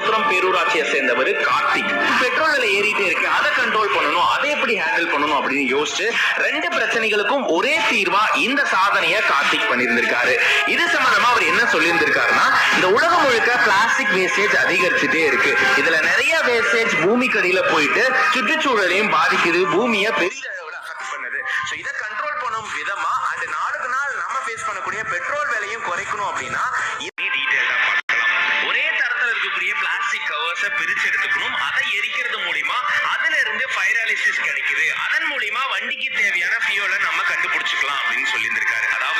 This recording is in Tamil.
சமுத்திரம் பேரூராட்சியை சேர்ந்தவர் கார்த்திக். பெட்ரோல் விலை ஏறிட்டே இருக்கு, அதை கண்ட்ரோல் பண்ணணும், அதை எப்படி ஹேண்டில் பண்ணணும் அப்படின்னு யோசிச்சு 2 பிரச்சனைகளுக்கும் ஒரே தீர்வா இந்த சாதனையை கார்த்திக் பண்ணியிருந்திருக்காரு. இது சம்பந்தமா அவர் என்ன சொல்லியிருந்திருக்காருன்னா, இந்த உலகம் முழுக்க பிளாஸ்டிக் வேஸ்டேஜ் அதிகரிச்சுட்டே இருக்கு. இதுல நிறைய வேஸ்டேஜ் பூமிக்கடியில போயிட்டு சுற்றுச்சூழலையும் பாதிக்குது, பூமியை பெரிய அளவுல அஃபெக்ட் பண்ணுது. சோ இதை கண்ட்ரோல் பண்ணும் விதமா அண்ட் நாளுக்கு நாள் நம்ம ஃபேஸ் பண்ணக்கூடிய பெட்ரோல் விலையும் குறைக்கணும் அப்படின்னா டீடைலா பார்க்கலாம். ஒரே தரத்துல இருக்கக்கூடிய பிளாஸ்டிக் கவர்ஸை பிரிச்சு எடுத்துக்கணும். அதை எரிக்கிறது மூலியமா அதுல இருந்து ஃபைராலிசிஸ் கிடைக்குது. அதன் மூலியமா வண்டிக்கு தேவையான ஃபியூலை நம்ம கண்டுபிடிச்சுக்கலாம் அப்படின்னு சொல்லியிருந்திருக்காரு. அதாவது